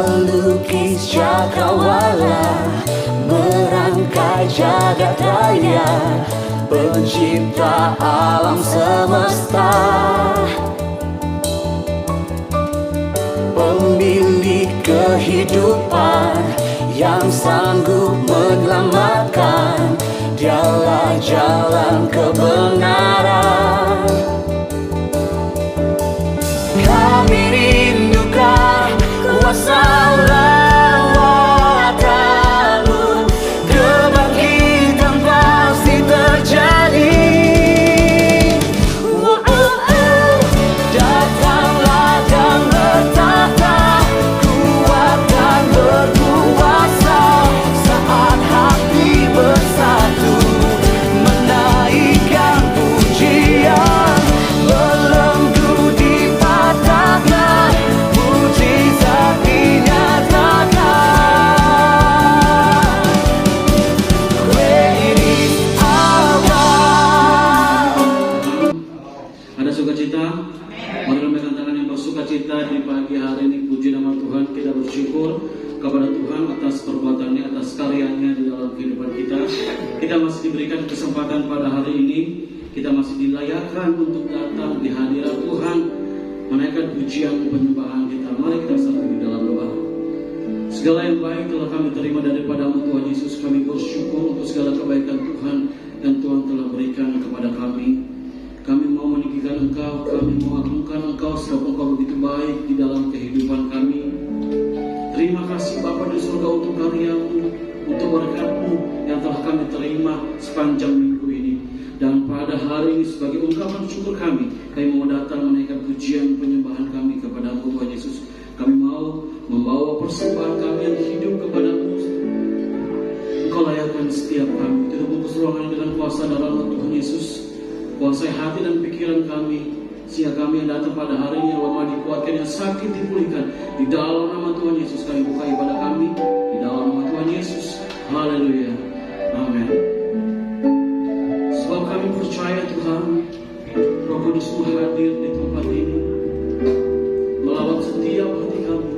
melukis cakrawala, merangkai jagat raya, pencipta alam semesta, pemilik kehidupan yang sanggup menyelamatkan. Dialah jalan kebenaran. Kami rindukan kuasa lawatan-Mu, kebangkitan pasti terjadi. Datanglah dan bertata, kuat dan berkuasa, saat hati bersatu menaikkan pujian, belenggu di padanya, mujizat dinyatakan. Great is our God. Ada sukacita? Mari lambaikan tangan yang bersukacita di pagi hari ini. Puji nama Tuhan, kita bersyukur kepada Tuhan atas perbuatannya, atas karyanya di dalam kehidupan kita. Kita masih diberikan kesempatan pada hari ini, kita masih dilayakkan untuk datang di hadirat Tuhan, menaikkan pujian penyembahan kita. Mari kita satu di dalam doa. Segala yang baik telah kami terima daripada-Mu Tuhan Yesus. Kami bersyukur untuk segala kebaikan Tuhan yang Tuhan telah berikan kepada kami. Kami mau meninggikan Engkau, kami mau agungkan Engkau sebab Engkau begitu baik di dalam kehidupan kami. Terima kasih Bapa di surga untuk karya-Mu, untuk berkat-Mu yang telah kami terima sepanjang minggu ini. Dan pada hari ini sebagai ungkapan syukur kami mau datang menaikkan pujian penyembahan kami kepada-Mu Tuhan Yesus. Kami mau membawa persembahan kami yang hidup kepada-Mu. Engkau layakkan setiap kami. Tutup bungkus ruangan dengan kuasa darah-Mu Tuhan Yesus. Kuasai hati dan pikiran kami, sehingga kami yang datang pada hari ini lemah dikuatkan, yang sakit dipulihkan. Di dalam nama Tuhan Yesus kami buka ibadah kami, di dalam nama Tuhan Yesus. Haleluya, amin. Sebab kami percaya Tuhan, Roh Kudus-Mu hadir di tempat ini, melawat setiap hati kami.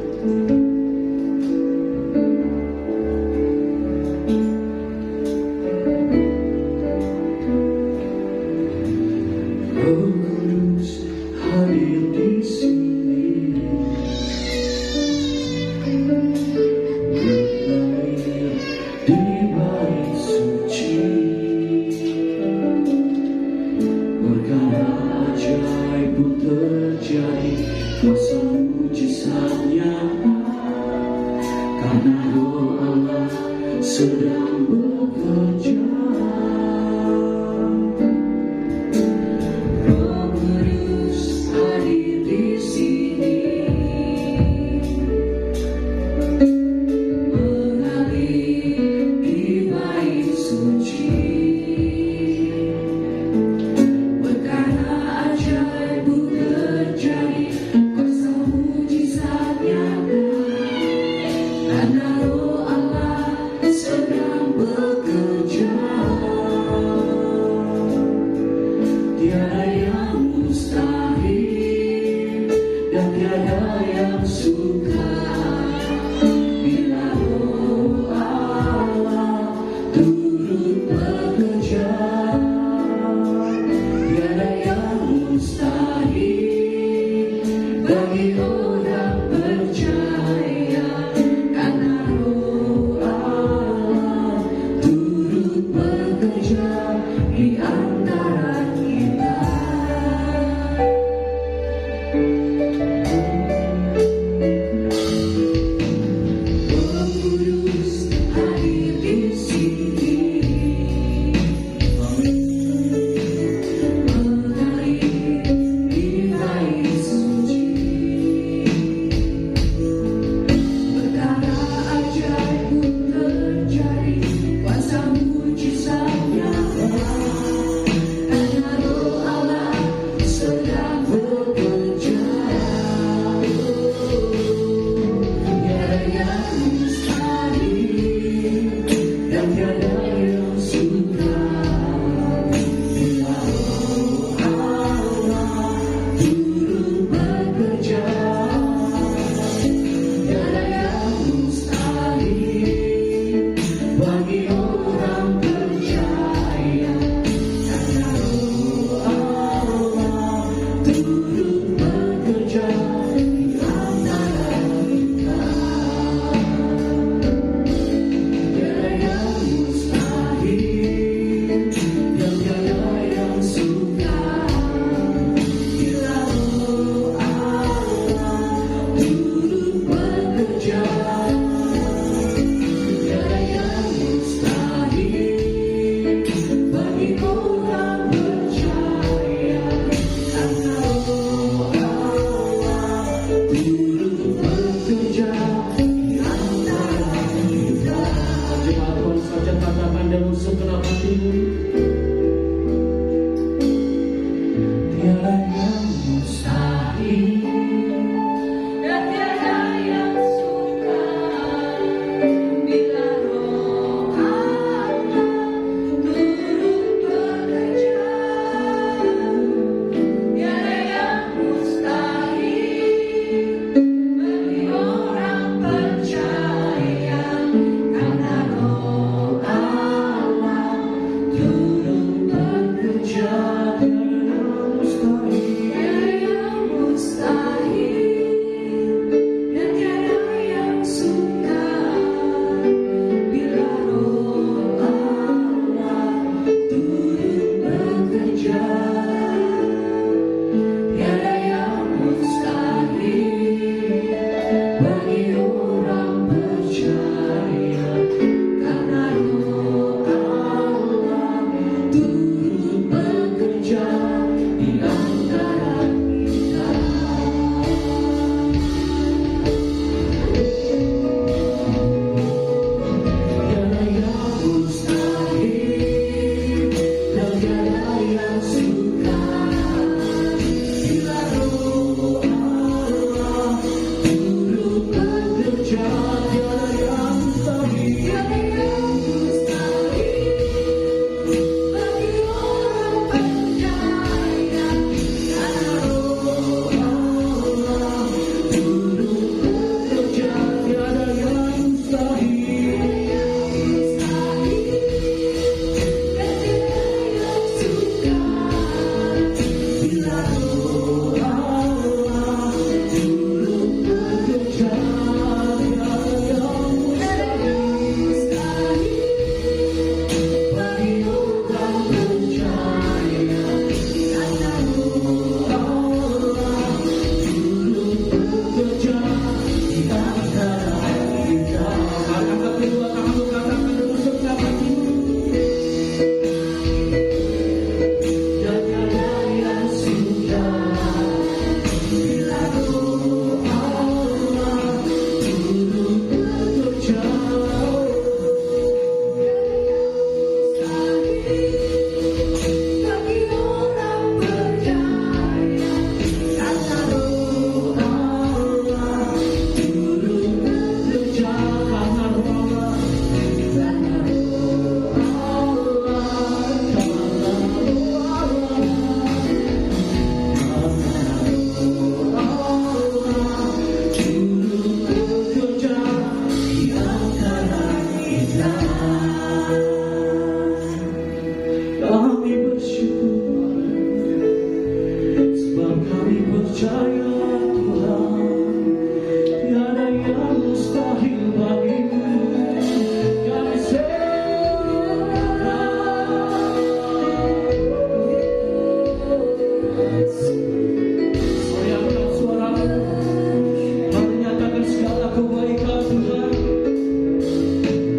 kebaikan Tuhan.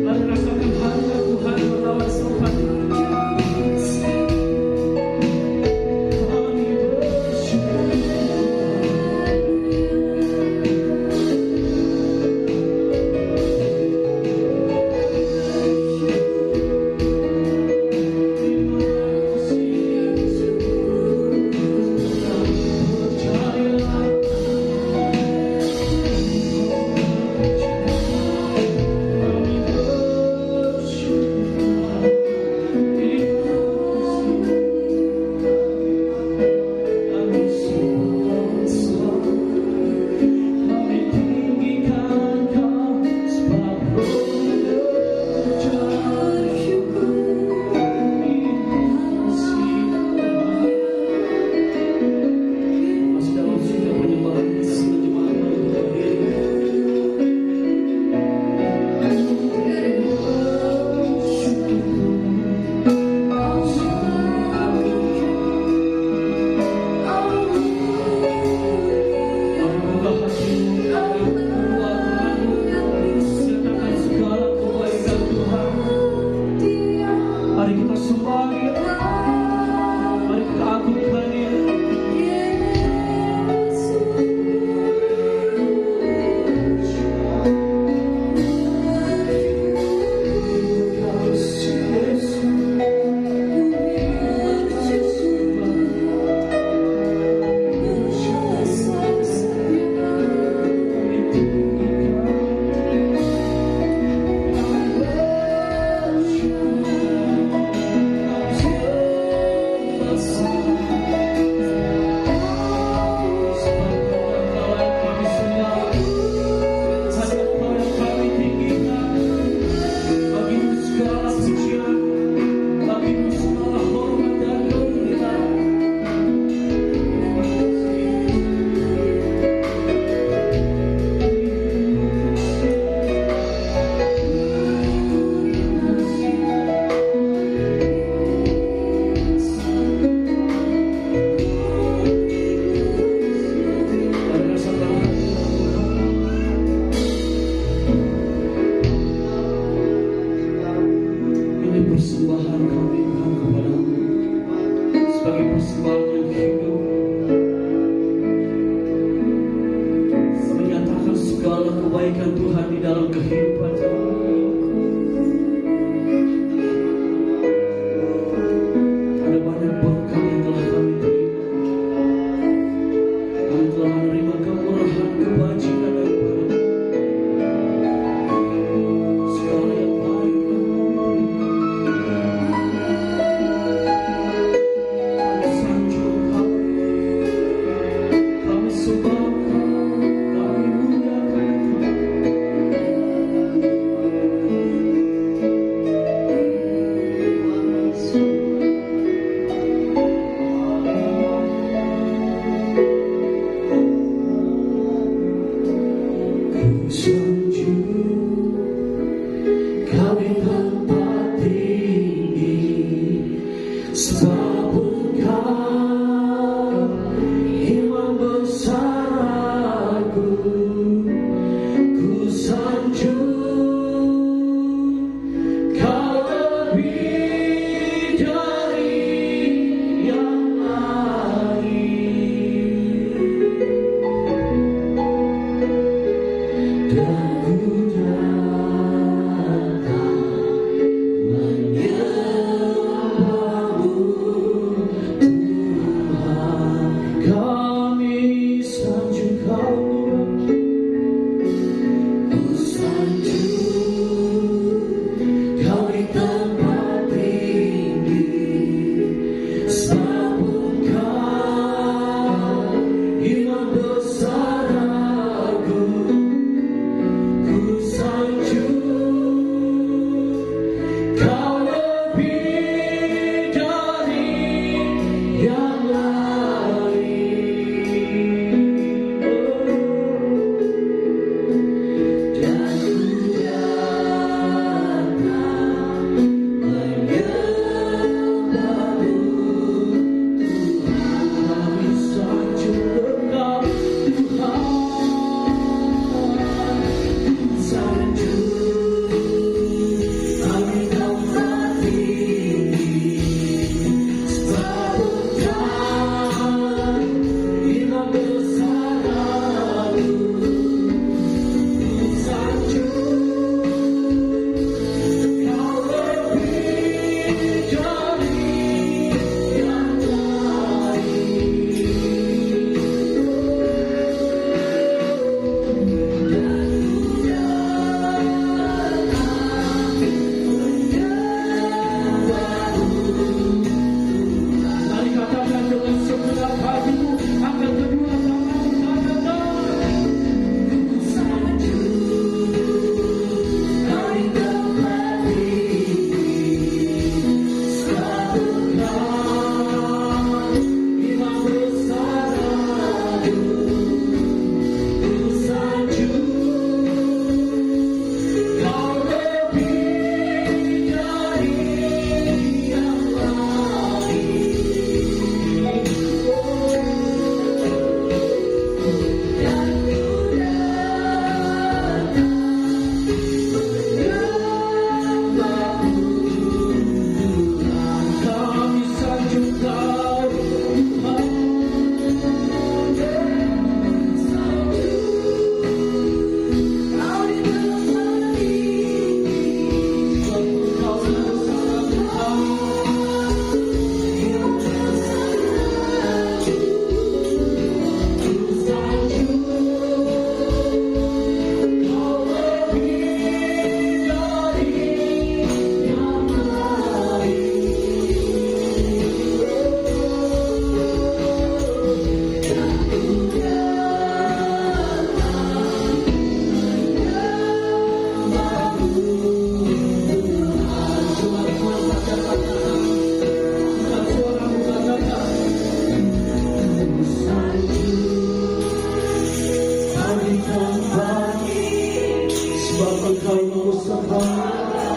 Mari rasakan harga Tuhan berlawan Tuhan. Kami bersyukur. Mari kita sembah Dia, mari kita agungkan Dia. Persembahan kami Tuhan kepadamu sebagai persembahan yang hidup, menyatakan segala kebaikan Tuhan di dalam kehidupan kami. Ada banyak berkat yang telah kami terima. Kami telah menerima kemurahan, kebajikan daripada segala yang baik yang kami terima. Kami tempat tinggi, sebab Engkau Imam besar aku, ku sanjung Kau lebih dari yang lain, dan ku Engkau yang mengusahakan.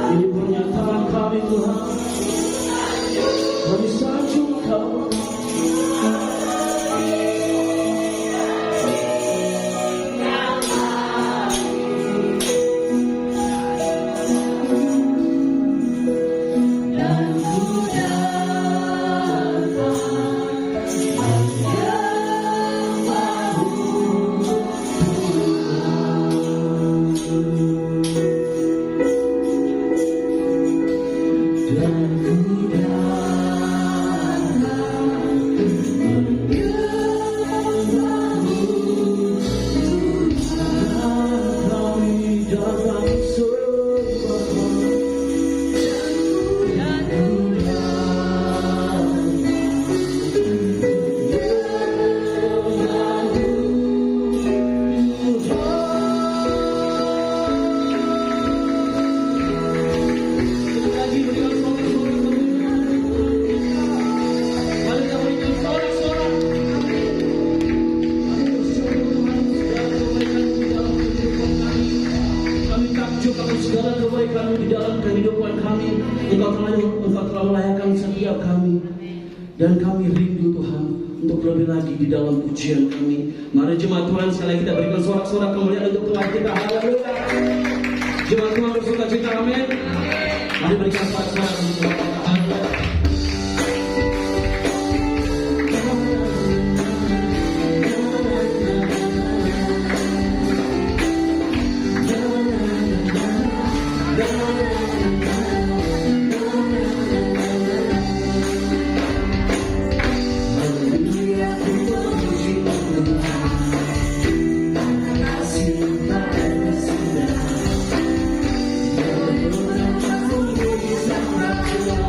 Ini pernyataan kami Tuhan. Kami sanjung Engkau. Segala kebaikan di dalam kehidupan kami, Engkau telah melayakkan setiap kami, dan kami rindu Tuhan untuk lebih lagi di dalam pujian kami. Mari jemaat Tuhan sekali lagi kita berikan sorak-sorak kemuliaan untuk Tuhan kita. Haleluya. Jemaat Tuhan bersuka cita, amin. Mari berikan sorak-sorak untuk Tuhan kita. Haleluya. Terima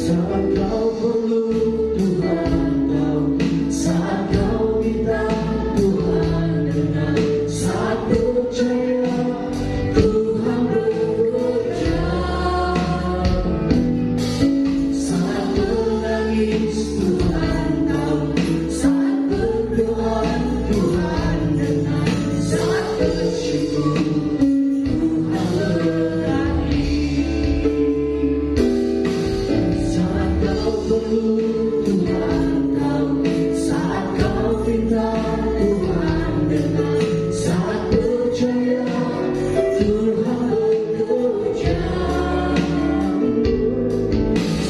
Saat kau perlu Tuhan tahu, saat kau minta Tuhan dengar, saat percaya Tuhan bekerja, saat menangis Tuhan tahu, saat berdoa Tuhan dengar, saat bersyukur Tuhan berkati. Saat kau perlu Tuhan tahu, saat kau minta Tuhan dengar, saat percaya Tuhan bekerja,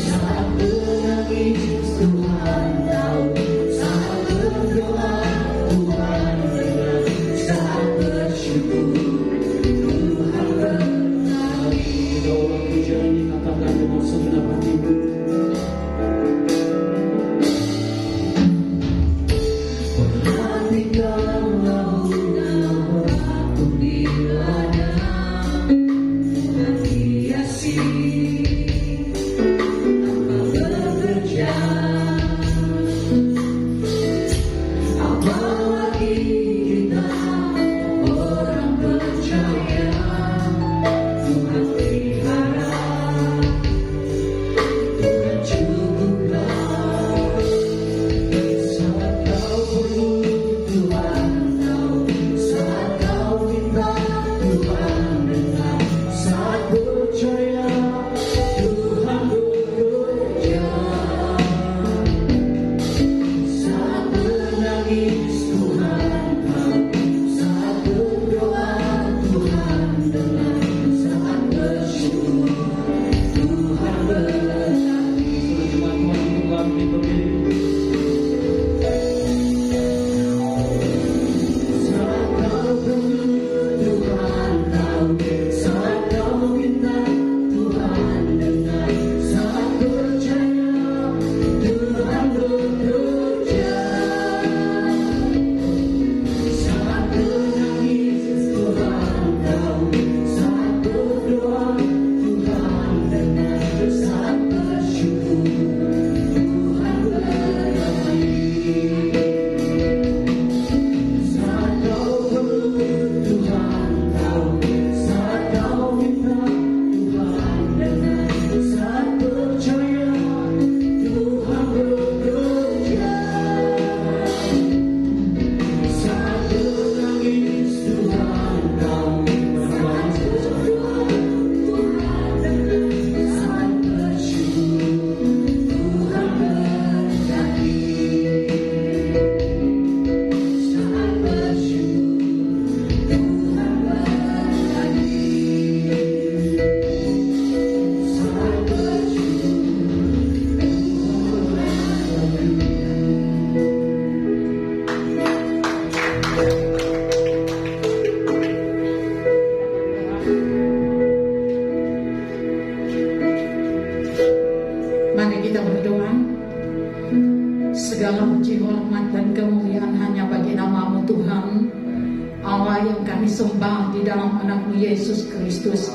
saat menangis Tuhan tahu, saat berdoa Tuhan dengar, saat bersyukur Tuhan berkati. Doa pujian ini katakan dengan segenap hatimu. Perhatikanlah aku bila ada hiasi tanpa bekerja, apalagi kita orang percaya Tuhan pelihara, Tuhan cukuplah. Saat kau perlu Tuhan tahu, saat kau minta Tuhan dengar, saat percaya Tuhan bekerja, saat menangis Tuhan tahu, saat berdoa Tuhan dengar, saat bersyukur Tuhan berkati. Tuhan Tuhan berdiri. Saat kau perlu Tuhan tahu, saat kau minta Tuhan dengar, saat percaya Tuhan bekerja, saat menangis Tuhan tahu, saat berdoa Tuhan dengar, saat bersyukur Tuhan berkati. Saat kau perlu Tuhan tahu, saat kau minta Tuhan dengar, saat percaya Tuhan bekerja, saat menangis Tuhan tahu, saat berdoa Tuhan dengar, saat bersyukur Tuhan berkati. Saat bersyukur Tuhan berkati. Saat bersyukur Mari kita berdoa. Segala puji, hormat dan kemuliaan hanya bagi nama-Mu Tuhan, Allah yang kami sembah di dalam anak-Mu Yesus Kristus.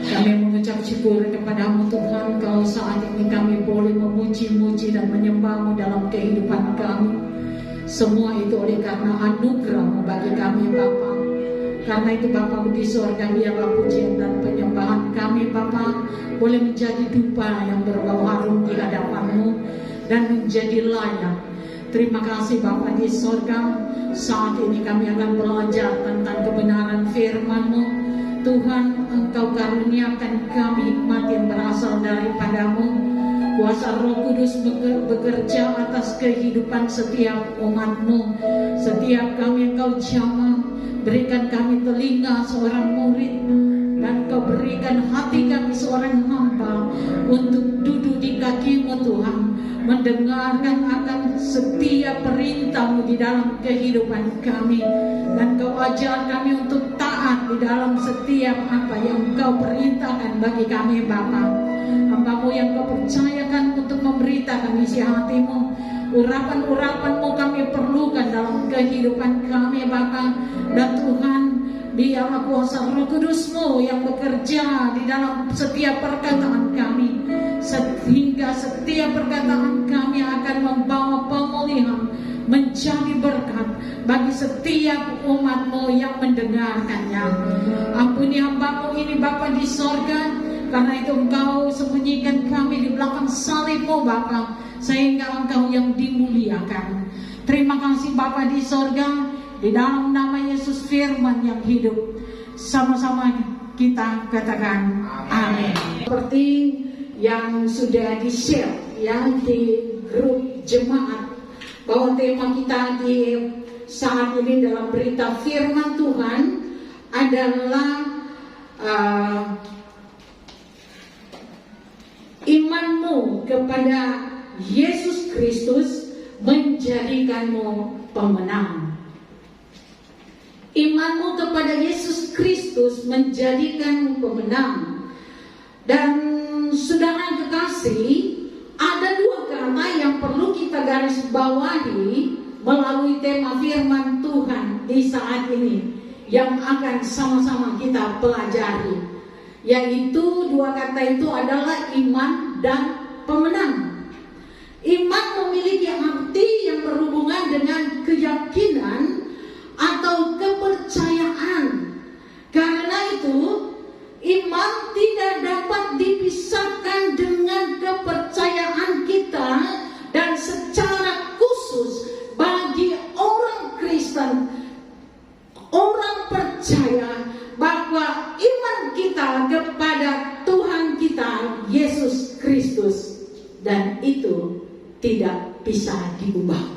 Kami mengucap syukur kepada-Mu Tuhan, kalau saat ini kami boleh memuji-muji dan menyembah-Mu dalam kehidupan kami. Semua itu oleh karena anugerah-Mu bagi kami Bapa. Karena itu Bapa di surga, biarlah pujian dan penyembahan kami Bapa boleh menjadi dupa yang berbau harum di hadapan-Mu dan menjadi layak. Terima kasih Bapa di surga. Saat ini kami akan belajar tentang kebenaran firman-Mu. Tuhan, Engkau karuniakan kami hikmat yang berasal daripada-Mu. Kuasa Roh Kudus bekerja atas kehidupan setiap umat-Mu. Setiap kami Engkau jamah, berikan kami telinga seorang murid, dan Kau berikan hati kami seorang hamba untuk duduk di kaki-Mu Tuhan, mendengarkan akan setiap perintah-Mu di dalam kehidupan kami, dan Kau ajar kami untuk taat di dalam setiap apa yang Kau perintahkan bagi kami Bapa. Hamba-Mu yang Kau percayakan untuk memberitakan isi hati-Mu, urapan-urapan-Mu kami perlukan dalam kehidupan kami Bapa. Dan Tuhan, biarlah kuasa Roh Kudus-Mu yang bekerja di dalam setiap perkataan kami, sehingga setiap perkataan kami akan membawa pemulihan, menjadi berkat bagi setiap umat-Mu yang mendengarkannya. Ampuni hamba-Mu ini Bapa di sorga, karena itu Engkau sembunyikan kami di belakang salib-Mu Bapa, sehingga Engkau yang dimuliakan. Terima kasih Bapa di sorga, di dalam nama Yesus firman yang hidup, sama-sama kita katakan amin. Seperti yang sudah di-share yang di grup jemaat, bahwa tema kita di saat ini dalam berita firman Tuhan adalah imanmu kepada Yesus Kristus menjadikanmu pemenang. Imanmu kepada Yesus Kristus menjadikanmu pemenang. Dan saudara yang kekasih, ada dua kata yang perlu kita garis bawahi melalui tema firman Tuhan di saat ini yang akan sama-sama kita pelajari, yaitu dua kata itu adalah iman dan pemenang. Iman memiliki arti yang berhubungan dengan keyakinan atau kepercayaan. Karena itu iman tidak dapat dipisahkan dengan kepercayaan kita, dan secara khusus bagi orang Kristen, orang percaya bahwa iman kita kepada Tuhan kita Yesus Kristus, dan itu tidak bisa diubah.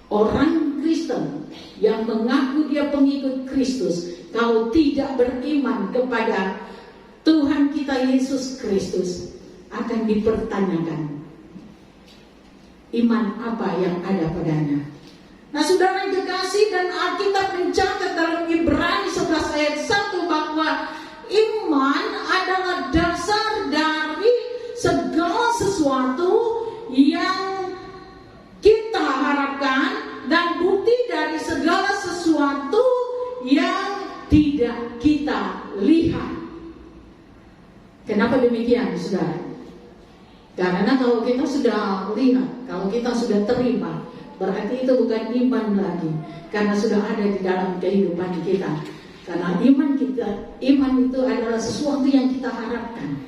Orang Kristen yang mengaku dia pengikut Kristus, kalau tidak beriman kepada Tuhan kita Yesus Kristus, akan dipertanyakan iman apa yang ada padanya. Nah saudara yang kekasih, dan Alkitab mencatat dalam Ibrani 11 ayat 1 bahwa iman adalah dasar dari segala sesuatu yang kita harapkan dan bukti dari segala sesuatu yang tidak kita lihat. Kenapa demikian saudara? Karena kalau kita sudah lihat, kalau kita sudah terima, berarti itu bukan iman lagi, karena sudah ada di dalam kehidupan kita. Karena iman itu adalah sesuatu yang kita harapkan,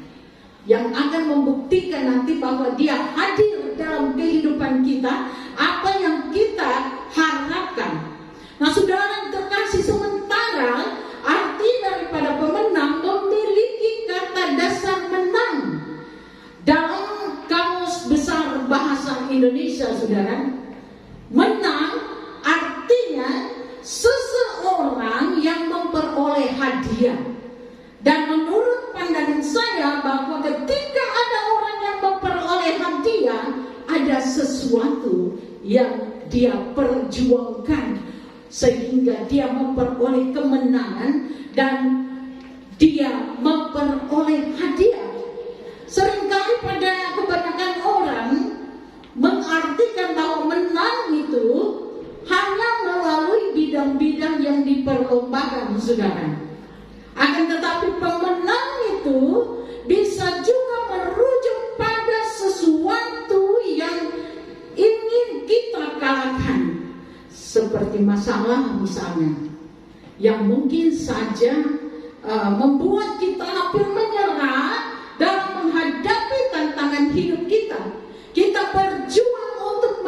yang akan membuktikan nanti bahwa dia hadir dalam kehidupan kita, apa yang kita harapkan. Nah saudara yang terkasih, sementara arti daripada pemenang memiliki kata dasar menang. Dalam Kamus Besar Bahasa Indonesia, saudara, menang artinya seseorang yang memperoleh hadiah. Dan menurut pandangan saya bahwa ketika ada orang yang memperoleh hadiah, ada sesuatu yang dia perjuangkan sehingga dia memperoleh kemenangan dan dia memperoleh hadiah. Seringkali pada kebanyakan orang mengartikan bahwa menang itu hanya melalui bidang-bidang yang diperlombakan, saudara. Akan tetapi pemenang itu bisa juga merujuk pada sesuatu yang ingin kita kalahkan, seperti masalah misalnya yang mungkin saja membuat kita hampir menyerah dalam menghadapi tantangan hidup kita. Kita berjuang untuk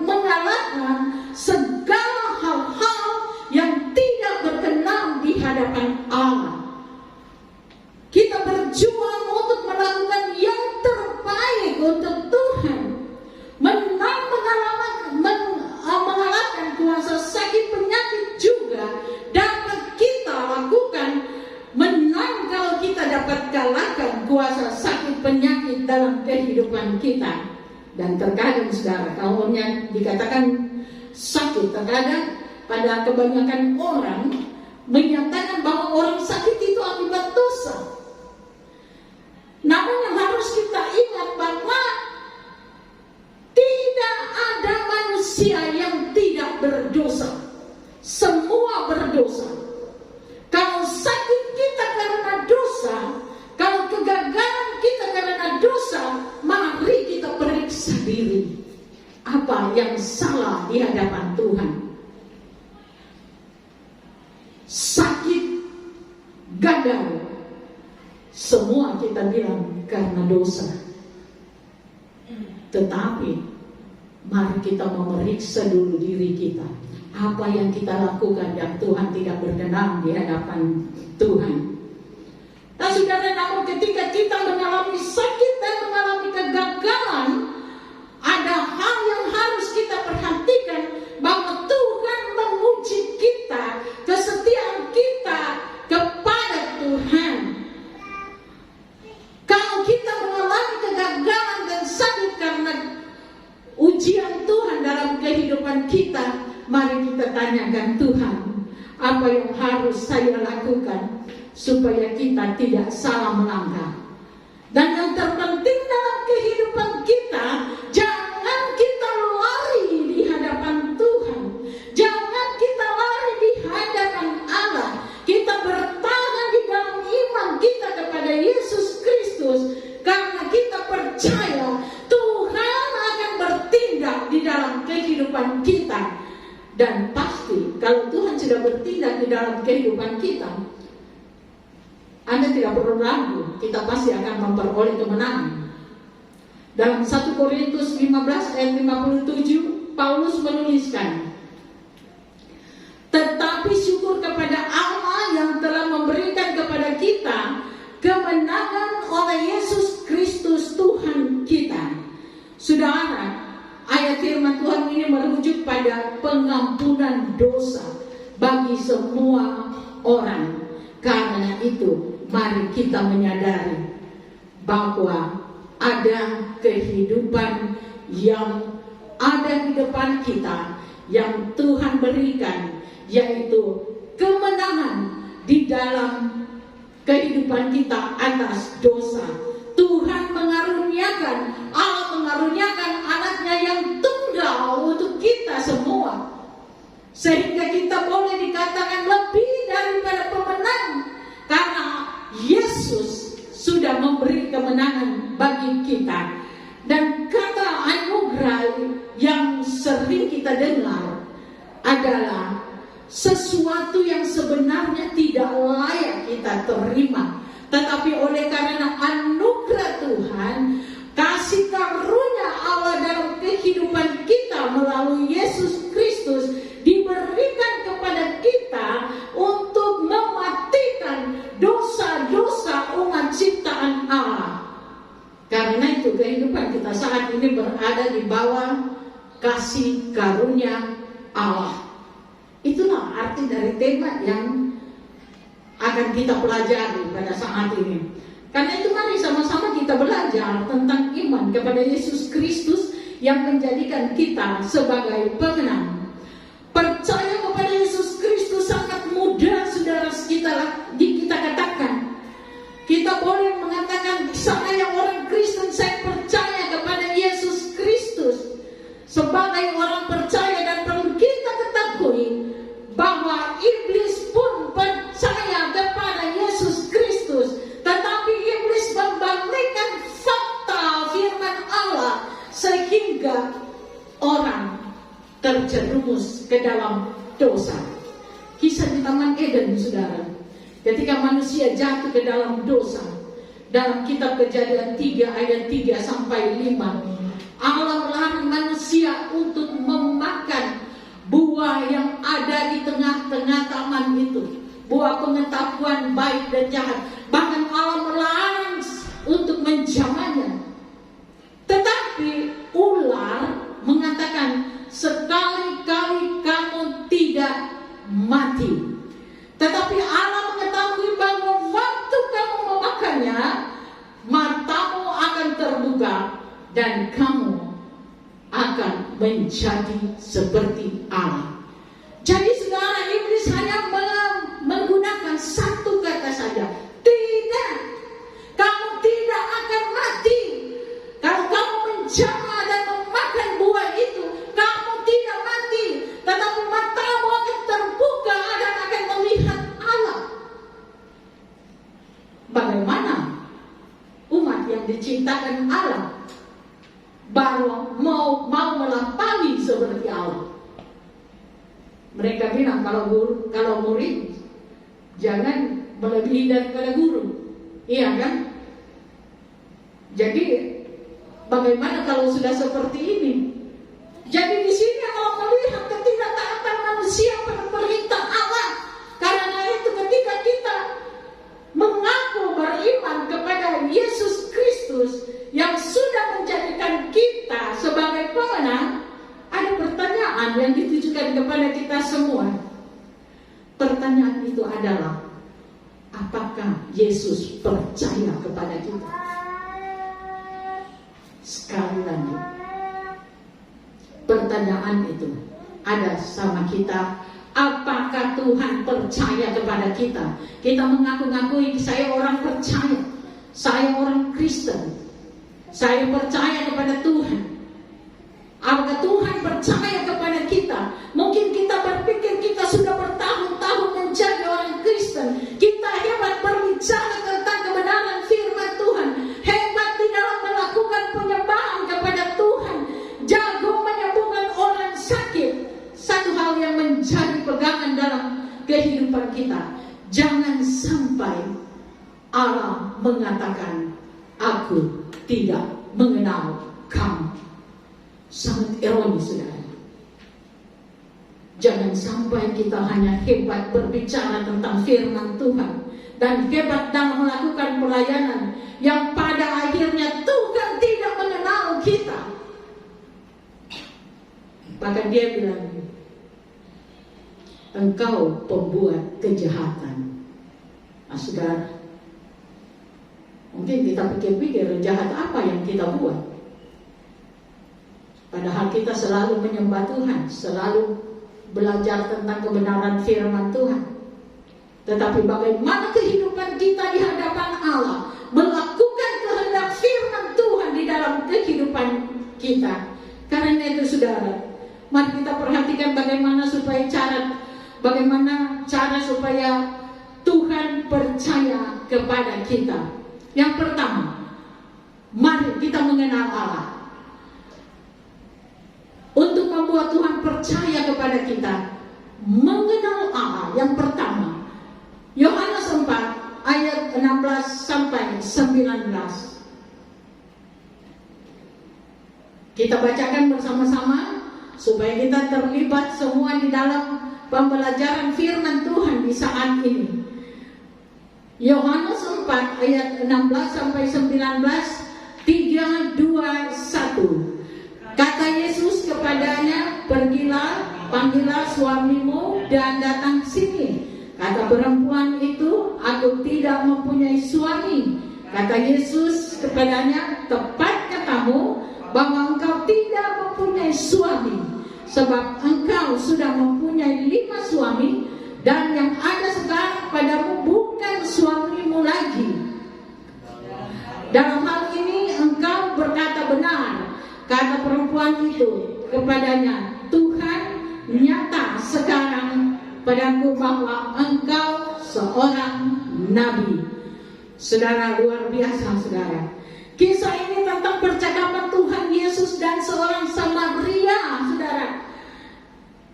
mengalahkan segala hal-hal yang tidak berkenan di hadapan Allah. Kita berjuang untuk melakukan yang terbaik untuk Tuhan, mengalahkan kuasa sakit penyakit juga dapat kita lakukan. Menang kalau kita dapat kalahkan kuasa sakit penyakit dalam kehidupan kita. Dan terkadang saudara, kalau dikatakan sakit, terkadang pada kebanyakan orang menyatakan bahwa orang sakit itu akibat dosa. Namun yang harus kita ingat bahwa tidak ada manusia yang tidak berdosa. Semua berdosa. sendiri apa yang salah di hadapan Tuhan. Sakit, gagal, semua kita bilang karena dosa. Tetapi mari kita memeriksa dulu diri kita. Apa yang kita lakukan yang Tuhan tidak berkenan di hadapan Tuhan. Nah saudara, namun ketika kita mengalami sakit dan mengalami kegagalan, ada hal yang harus kita perhatikan, bahwa Tuhan menguji kita, kesetiaan kita kepada Tuhan. Kalau kita mengalami kegagalan dan sakit karena ujian Tuhan dalam kehidupan kita, mari kita tanyakan, Tuhan, apa yang harus saya lakukan supaya kita tidak salah melangkah. Dan yang terpenting dalam kehidupan kita, jangan kita lari di hadapan Tuhan, jangan kita lari di hadapan Allah. Kita bertahan di dalam iman kita kepada Yesus Kristus, karena kita percaya Tuhan akan bertindak di dalam kehidupan kita. Dan pasti kalau Tuhan sudah bertindak di dalam kehidupan kita, Anda tidak perlu ragu, kita pasti akan memperoleh kemenangan. Dalam 1 Korintus 15 ayat 57, Paulus menuliskan, tetapi syukur kepada Allah yang telah memberikan kepada kita kemenangan oleh Yesus Kristus Tuhan kita. Saudara, ayat firman Tuhan ini merujuk pada pengampunan dosa bagi semua orang. Karena itu, mari kita menyadari bahwa ada kehidupan yang ada di depan kita yang Tuhan berikan, yaitu kemenangan di dalam kehidupan kita atas dosa. Tuhan mengaruniakan, Allah mengaruniakan anaknya yang tunggal untuk kita semua, sehingga kita boleh dikatakan lebih daripada pemenang, karena Yesus sudah memberi kemenangan bagi kita. Dan kata anugerah yang sering kita dengar adalah sesuatu yang sebenarnya tidak layak kita terima, tetapi oleh karena anugerah Tuhan, kasih karunia Allah dalam kehidupan kita melalui Yesus Kristus diberikan kepada kita untuk mematikan dosa-dosa umat ciptaan Allah. Karena itu kehidupan kita saat ini berada di bawah kasih karunia Allah. Itulah arti dari tema yang akan kita pelajari pada saat ini. Karena itu mari sama-sama kita belajar tentang iman kepada Yesus Kristus yang menjadikan kita sebagai pemenang. Percaya kepada Yesus Kristus sangat mudah, saudara, kita katakan. Kita boleh mengatakan, saya orang Kristen, saya percaya kepada Yesus Kristus. Sebagai orang percaya, dan perlu kita ketahui bahwa iblis pun percaya kepada Yesus Kristus, tetapi iblis membalikkan fakta firman Allah sehingga orang terjerumus ke dalam dosa. Kisah di Taman Eden, saudara, ketika manusia jatuh ke dalam dosa, dalam kitab Kejadian 3 ayat 3 sampai 5, Allah melarang manusia untuk memakan buah yang ada di tengah-tengah taman itu, buah pengetahuan baik dan jahat. Bahkan Allah melarang untuk menjamahnya. Tetapi ular mengatakan, sekali-kali kamu tidak mati. Tetapi Allah mengetahui bahwa waktu kamu memakannya, matamu akan terbuka dan kamu akan menjadi seperti Allah. Jadi saudara, iblis hanya menggunakan satu kata saja, tidak. Kamu tidak akan mati. Kalau kamu menjamah dan memakan buah itu, kamu tidak mati, tetapi matamu akan terbuka dan akan melihat Allah. Bagaimana umat yang diciptakan Allah baru mau melapali seperti Allah. Mereka bilang kalau murid jangan melebihi daripada guru, iya kan? Jadi bagaimana kalau sudah seperti ini? Jadi di sini Allah melihat ketidaktaatan manusia pada perintah Allah. Karena itu ketika kita mengaku beriman kepada Yesus Kristus yang sudah menjadikan kita sebagai pemenang, ada pertanyaan yang ditujukan kepada kita semua. Pertanyaan itu adalah, apakah Yesus percaya kepada kita? Sekali lagi, pertanyaan itu ada sama kita. Apakah Tuhan percaya kepada kita? Kita mengaku-ngakui saya orang percaya, saya orang Kristen, saya percaya kepada Tuhan. Apakah Tuhan percaya kepada kita? Mungkin kita berpikir kita sudah bertahun-tahun menjadi orang Kristen, kita hebat berbicara tentang kebenaran firman Tuhan, hebat di dalam melakukan penyembahan kepada Tuhan, jago menyembuhkan orang sakit. Satu hal yang menjadi pegangan dalam kehidupan kita, jangan sampai Allah mengatakan, aku tidak mengenal kamu. Sangat ironis, saudara. Jangan sampai kita hanya hebat berbicara tentang firman Tuhan dan hebat dalam melakukan pelayanan yang pada akhirnya Tuhan tidak mengenal kita. Bahkan dia bilang, engkau pembuat kejahatan. Nah, saudara, mungkin kita pikir-pikir jahat apa yang kita buat. Padahal kita selalu menyembah Tuhan, selalu belajar tentang kebenaran firman Tuhan. Tetapi bagaimana kehidupan kita di hadapan Allah, melakukan kehendak firman Tuhan di dalam kehidupan kita. Karena itu, saudara, mari kita perhatikan bagaimana cara supaya Tuhan percaya kepada kita. Yang pertama, mari kita mengenal Allah. Untuk membuat Tuhan percaya kepada kita, mengenal Allah yang pertama, Yohanes 4 ayat 16 sampai 19. Kita bacakan bersama-sama supaya kita terlibat semua di dalam pembelajaran firman Tuhan di saat ini. Yohanes 4 ayat 16 sampai 19, 3, 2, 1. Kata Yesus kepadanya, pergilah, panggillah suamimu dan datang sini. Kata perempuan itu, aku tidak mempunyai suami. Kata Yesus kepadanya, tepat katamu bahwa engkau tidak mempunyai suami, sebab engkau sudah mempunyai 5 suami, dan yang ada sekarang padamu bukan suamimu lagi. Dalam hal ini engkau berkata benar. Kata perempuan itu kepadanya, Tuhan, nyata sekarang padaku bahwa engkau seorang nabi. Saudara, luar biasa, saudara. Kisah ini tentang percakapan Tuhan Yesus dan seorang Samaria, saudara,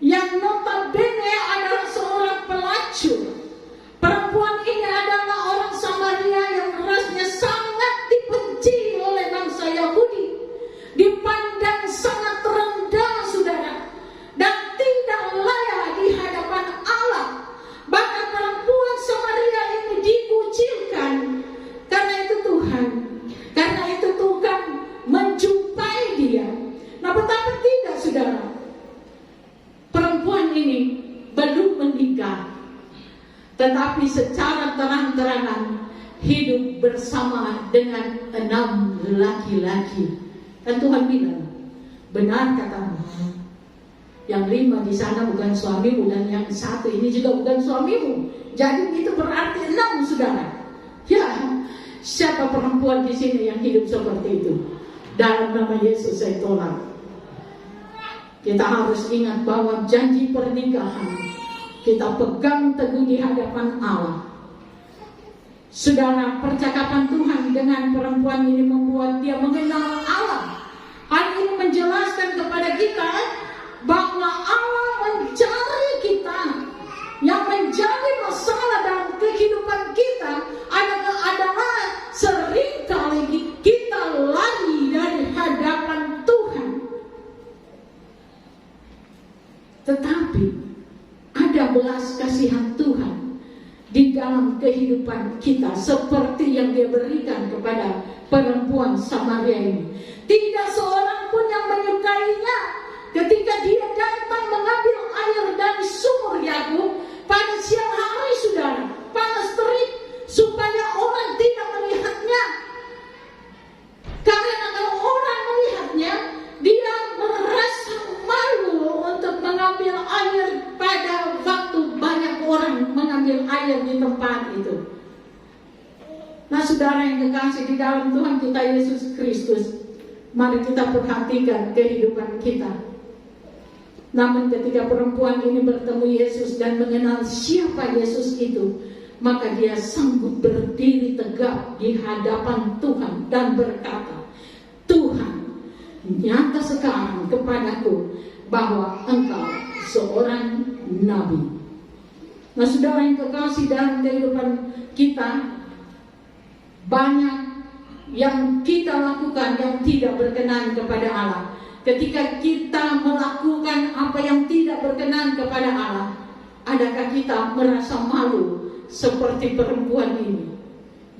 yang notabene adalah seorang pelacur. Perempuan ini adalah orang Samaria yang rasnya sangat dibenci oleh bangsa Yahudi, dipandang sangat rendah, saudara, dan tidak layak di hadapan Allah. Bahkan perempuan Samaria ini dikucilkan. Karena itu Tuhan menjumpai dia. Nah, betapa tidak, saudara, perempuan ini belum menikah, tetapi secara terang-terangan hidup bersama dengan 6 laki-laki. Dan Tuhan bilang, benar katamu, yang 5 di sana bukan suamimu, dan yang 1 ini juga bukan suamimu. Jadi itu berarti 6, saudara. Ya, siapa perempuan di sini yang hidup seperti itu? Dalam nama Yesus saya tolak. Kita harus ingat bahwa janji pernikahan kita pegang teguh di hadapan Allah. Saudara, percakapan Tuhan dengan perempuan ini membuat dia mengenal Allah. Hal kehidupan kita seperti yang dia berikan kepada perempuan Samaria ini. Tidak seorang pun yang menyukainya ketika dia datang mengambil air dari sumur Yakub pada siang hari, saudara, panas terik, supaya orang tidak melihatnya. Karena kalau orang melihatnya, dia merasa malu untuk mengambil air pada waktu banyak orang mengambil air di tempat itu. Nah, saudara yang kekasih di dalam Tuhan kita Yesus Kristus, mari kita perhatikan kehidupan kita. Namun ketika perempuan ini bertemu Yesus dan mengenal siapa Yesus itu, maka dia sanggup berdiri tegak di hadapan Tuhan dan berkata, Tuhan, nyata sekarang kepadaku bahwa engkau seorang nabi. Nah, saudara yang kekasih, dalam kehidupan kita banyak yang kita lakukan yang tidak berkenan kepada Allah. Ketika kita melakukan apa yang tidak berkenan kepada Allah, adakah kita merasa malu seperti perempuan ini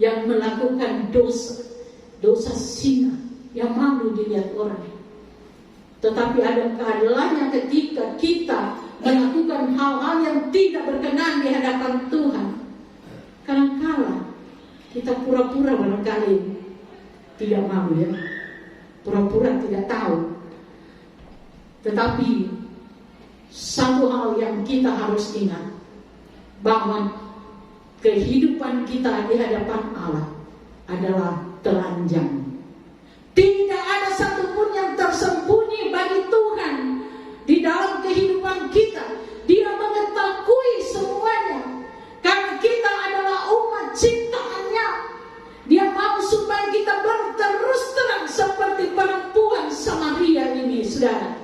yang melakukan dosa zina, yang malu dilihat orang? Tetapi ada keadaannya ketika kita melakukan hal-hal yang tidak berkenan di hadapan Tuhan. Kadang-kala kita pura-pura barangkali tidak malu, ya, pura-pura tidak tahu. Tetapi satu hal yang kita harus ingat, bahwa kehidupan kita di hadapan Allah adalah telanjang. Tidak ada satupun yang tersembunyi bagi Tuhan di dalam kehidupan kita. Dia mengetahui semuanya, karena kita adalah umat ciptaannya. Dia mau supaya kita berterus terang seperti perempuan Samaria ini, saudara.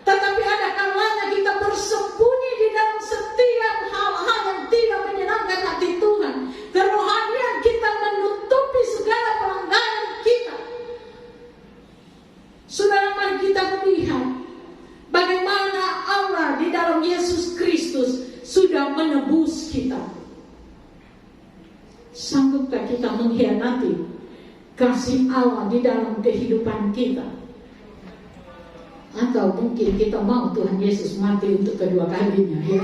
Tetapi ada kalanya kita bersembunyi di dalam setiap hal-hal yang tidak menyenangkan hati Tuhan. Kerohanian kita menutupi segala pelanggaran kita. Saudara, mari kita melihat bagaimana Allah di dalam Yesus Kristus sudah menebus kita. Sanggupkah kita mengkhianati kasih Allah di dalam kehidupan kita? Atau mungkin kita mau Tuhan Yesus mati untuk kedua kalinya, ya.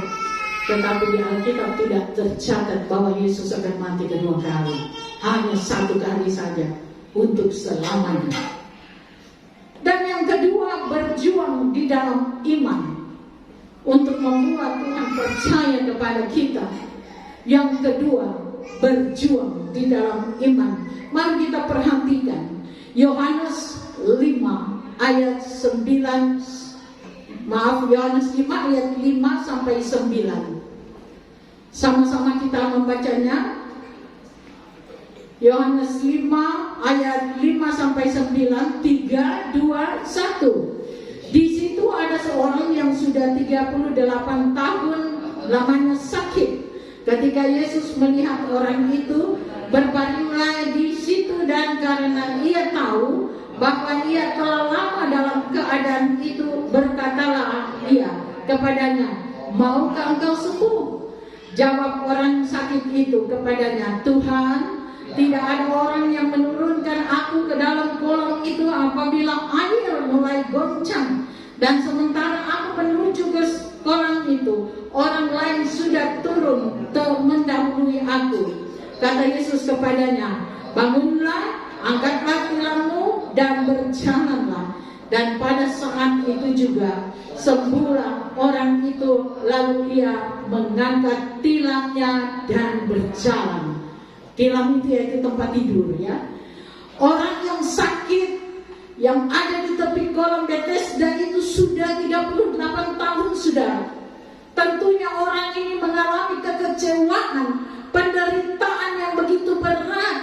Tetapi di Alkitab tidak tercatat bahwa Yesus akan mati kedua kali. Hanya satu kali saja, untuk selamanya. Dan yang kedua, berjuang di dalam iman, untuk membuat Tuhan percaya kepada kita. Yang kedua, berjuang di dalam iman. Mari kita perhatikan Yohanes 5 ayat 9, Yohanes 5 ayat 5 sampai 9. Sama-sama kita membacanya. Yohanes 5 ayat 5 sampai 9, 3, 2, 1. Di situ ada seorang yang sudah 38 tahun lamanya sakit. Ketika Yesus melihat orang itu, berbaringlah di situ, dan karena ia tahu bahwa ia telah lama dalam keadaan itu, berkatalah ia kepadanya, maukah engkau sembuh? Jawab orang sakit itu kepadanya, Tuhan, tidak ada orang yang menurunkan aku ke dalam kolam itu apabila air mulai goncang, dan sementara aku menuju ke kolam itu, orang lain sudah turun mendahului aku. Kata Yesus kepadanya, bangunlah, angkatlah tulangmu dan berjalanlah. Dan pada saat itu juga sembuhlah orang itu, lalu ia mengangkat tilangnya dan berjalan. Tilang itu yaitu tempat tidur, ya. Orang yang sakit yang ada di tepi kolam Bethesda itu sudah 38 tahun, saudara. Tentunya orang ini mengalami kekecewaan, penderitaan yang begitu berat,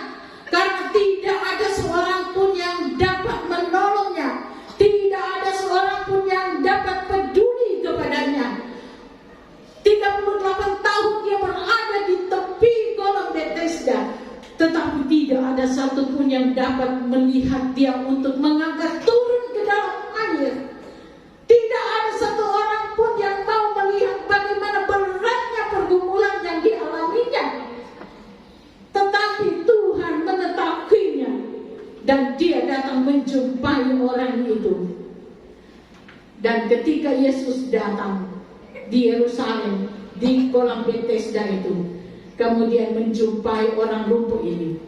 karena tidak ada seorang pun yang dapat menolongnya, tidak ada seorang pun yang dapat peduli kepadanya. 38 tahun dia berada di tepi kolam Bethesda, tetapi tidak ada satupun yang dapat melihat dia untuk mengangkat turun ke dalam air. Tidak ada satu orang pun yang mau melihat bagaimana beratnya pergumulan yang dialaminya. dan dia datang menjumpai orang itu. Dan ketika Yesus datang di Yerusalem, di kolam Bethesda itu, kemudian menjumpai orang lumpuh ini,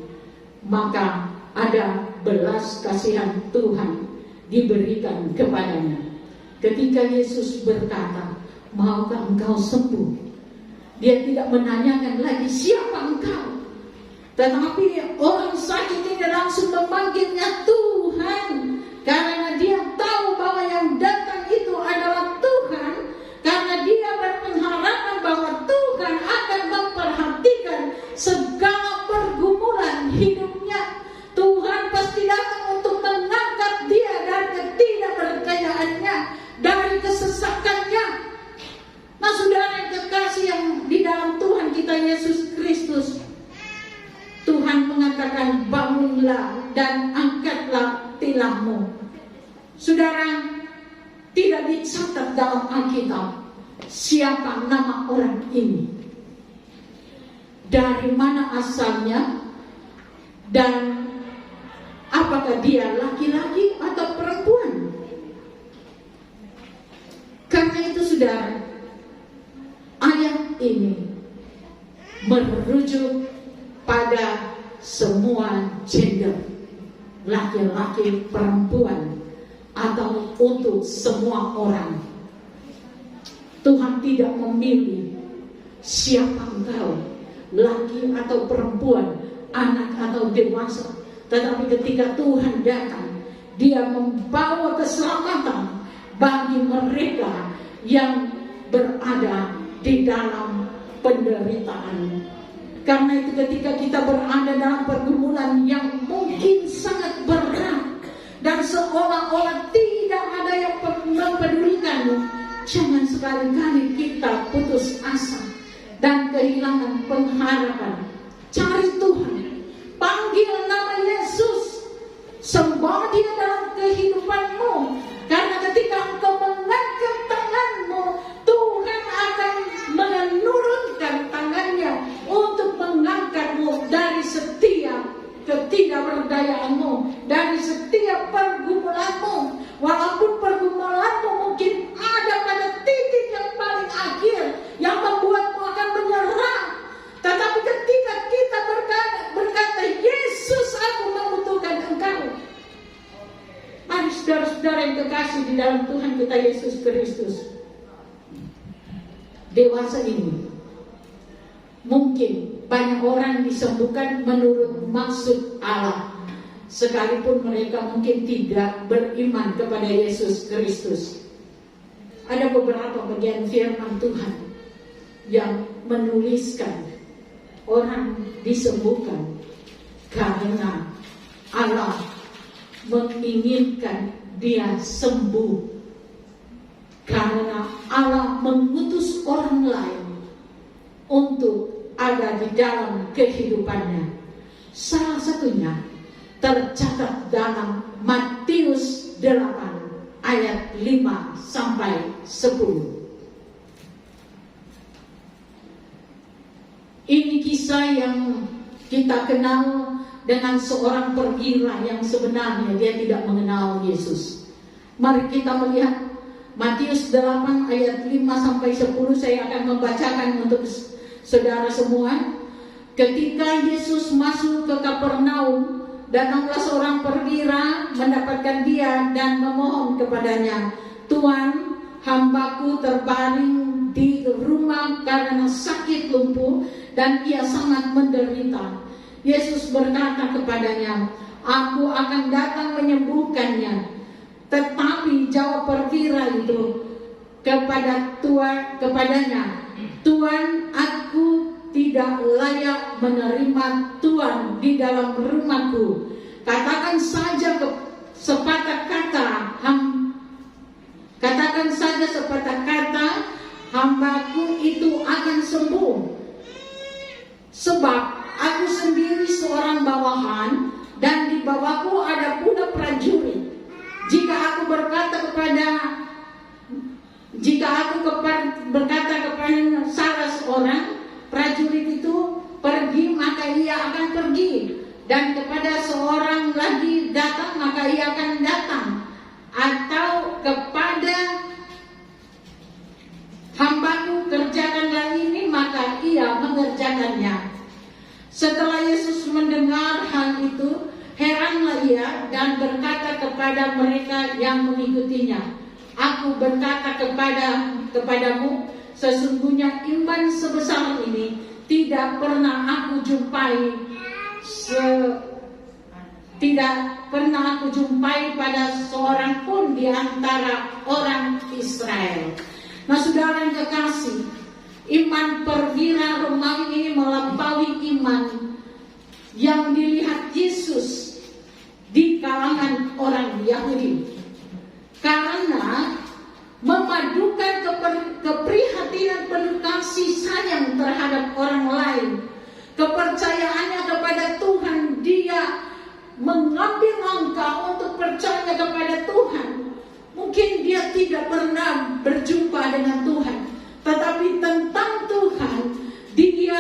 maka ada belas kasihan Tuhan diberikan kepadanya. Ketika Yesus berkata, maukah engkau sembuh? Dia tidak menanyakan lagi siapa engkau, tetapi orang sakit ini langsung memanggilnya Tuhan, karena dia tahu bahwa yang datang itu adalah Tuhan, karena dia berpengharapan bahwa Tuhan akan memperhatikan segala pergumulan hidupnya. Tuhan pasti datang untuk mengangkat dia dari ketidakberdayaannya, dari kesesakannya. Nah, saudara yang kekasih yang di dalam Tuhan kita Yesus Kristus, Tuhan mengatakan, bangunlah dan angkatlah tilangmu. Saudara, tidak dicatat dalam Alkitab siapa nama orang ini, dari mana asalnya, dan apakah dia laki-laki atau perempuan. Karena itu saudara, ayat ini merujuk pada semua gender, laki-laki, perempuan, atau untuk semua orang. Tuhan tidak memilih siapa engkau, laki atau perempuan, anak atau dewasa. Tetapi ketika Tuhan datang, dia membawa keselamatan bagi mereka yang berada di dalam penderitaan. Karena itu ketika kita berada dalam pergumulan yang mungkin sangat berat dan seolah-olah tidak ada yang mempedulikanmu, jangan sekali-kali kita putus asa dan kehilangan pengharapan. Cari Tuhan, panggil nama Yesus, sembah Dia dalam kehidupanmu. Karena ketika engkau mengangkat tanganmu, Tuhan akan menurunkan tangannya untuk mengangkatmu dari setiap ketidakberdayaanmu, dari setiap pergumulanmu. Walaupun pergumulanmu mungkin ada pada titik yang paling akhir yang membuatmu akan menyerah, tetapi ketika kita berkata, Yesus, aku membutuhkan engkau. Mari saudara-saudara yang kekasih di dalam Tuhan kita Yesus Kristus, dewasa ini mungkin banyak orang disembuhkan menurut maksud Allah, sekalipun mereka mungkin tidak beriman kepada Yesus Kristus. Ada beberapa bagian firman Tuhan yang menuliskan orang disembuhkan karena Allah menginginkan dia sembuh, karena Allah mengutus orang lain untuk ada di dalam kehidupannya. Salah satunya tercatat dalam Matius 8 ayat 5 sampai 10. Ini kisah yang kita kenal dengan seorang perwira yang sebenarnya dia tidak mengenal Yesus. Mari kita melihat Matius 8 ayat 5 sampai 10. Saya akan membacakan untuk saudara semua. Ketika Yesus masuk ke Kapernaum, datanglah seorang perwira mendapatkan dia dan memohon kepadanya, Tuan, hambaku terbaring di rumah karena sakit lumpuh dan ia sangat menderita. Yesus berkata kepadanya, aku akan datang menyembuhkannya. Tetapi jawab perwira itu kepadanya, Tuan, aku tidak layak menerima Tuan di dalam rumahku. Katakan saja sepatah kata, hambaku itu akan sembuh. Sebab aku sendiri seorang bawahan dan di bawahku ada pula prajurit. Jika aku berkata kepada salah seorang prajurit itu pergi, maka ia akan pergi, dan kepada seorang lagi David datang, maka ia akan datang, atau kepada hambaku kerjakanlah ini, maka ia mengerjakannya. Setelah Yesus mendengar hal itu, heranlah ia dan berkata kepada mereka yang mengikutinya, aku berkata kepadamu, sesungguhnya iman sebesar ini tidak pernah aku jumpai pada seorang pun di antara orang Israel. Nah, saudara yang kekasih, iman perwira Romawi ini melampaui iman yang dilihat Yesus di kalangan orang Yahudi, karena memadukan keprihatinan penuh kasih sayang terhadap orang lain, kepercayaannya kepada Tuhan. Dia mengambil langkah untuk percaya kepada Tuhan. Mungkin dia tidak pernah berjumpa dengan Tuhan, tetapi tentang Tuhan dia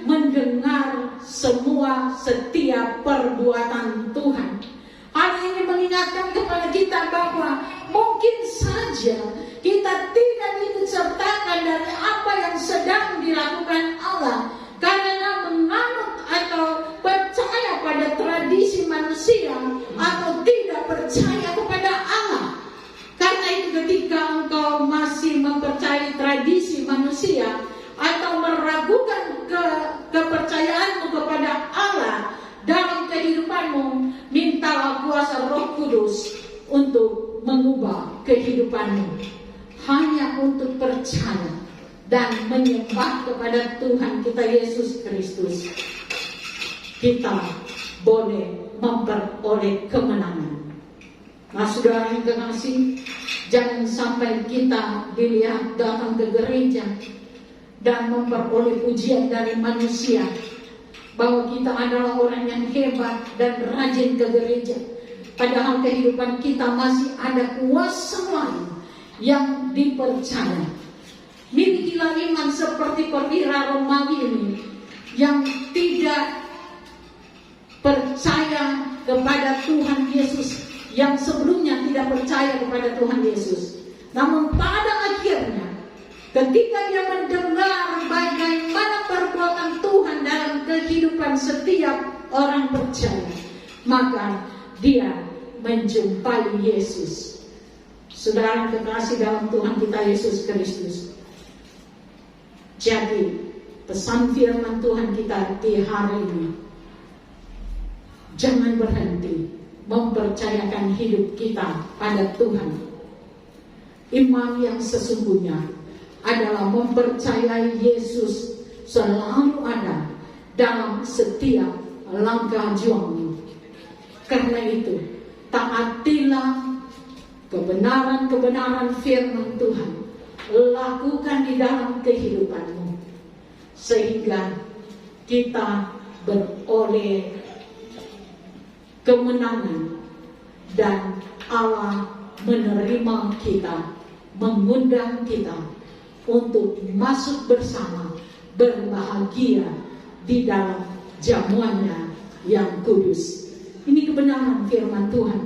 mendengar semua setiap perbuatan Tuhan. Hal ini mengingatkan kepada kita bahwa mungkin saja kita tidak ikut sertakan dari apa yang sedang dilakukan Allah, karena menganut atau percaya pada tradisi manusia atau tidak percaya kepada Allah. Karena itu ketika engkau masih mempercayai tradisi manusia atau meragukan kepercayaanmu kepada Allah dalam kehidupanmu, mintalah kuasa Roh Kudus untuk mengubah kehidupanmu, hanya untuk percaya dan menyembah kepada Tuhan kita Yesus Kristus. Kita boleh memperoleh kemenangan. Nah, saudara yang kekasih, jangan sampai kita dilihat datang ke gereja dan memperoleh pujian dari manusia bahwa kita adalah orang yang hebat dan rajin ke gereja, padahal kehidupan kita masih ada kuasa lain yang dipercaya. Milikilah iman seperti perwira Romawi ini yang tidak percaya kepada Tuhan Yesus, yang sebelumnya tidak percaya kepada Tuhan Yesus. Namun pada akhirnya, ketika dia mendengar bagaimana perbuatan Tuhan dalam kehidupan setiap orang percaya, maka dia menjumpai Yesus. Saudara yang kekasih dalam Tuhan kita Yesus Kristus, jadi pesan firman Tuhan kita di hari ini, jangan berhenti mempercayakan hidup kita pada Tuhan. Iman yang sesungguhnya adalah mempercayai Yesus selalu ada dalam setiap langkah juangmu. Karena itu, taatilah kebenaran-kebenaran firman Tuhan, lakukan di dalam kehidupanmu, sehingga kita beroleh kemenangan dan Allah menerima kita, mengundang kita untuk masuk bersama, berbahagia di dalam jamuannya yang kudus. Ini kebenaran firman Tuhan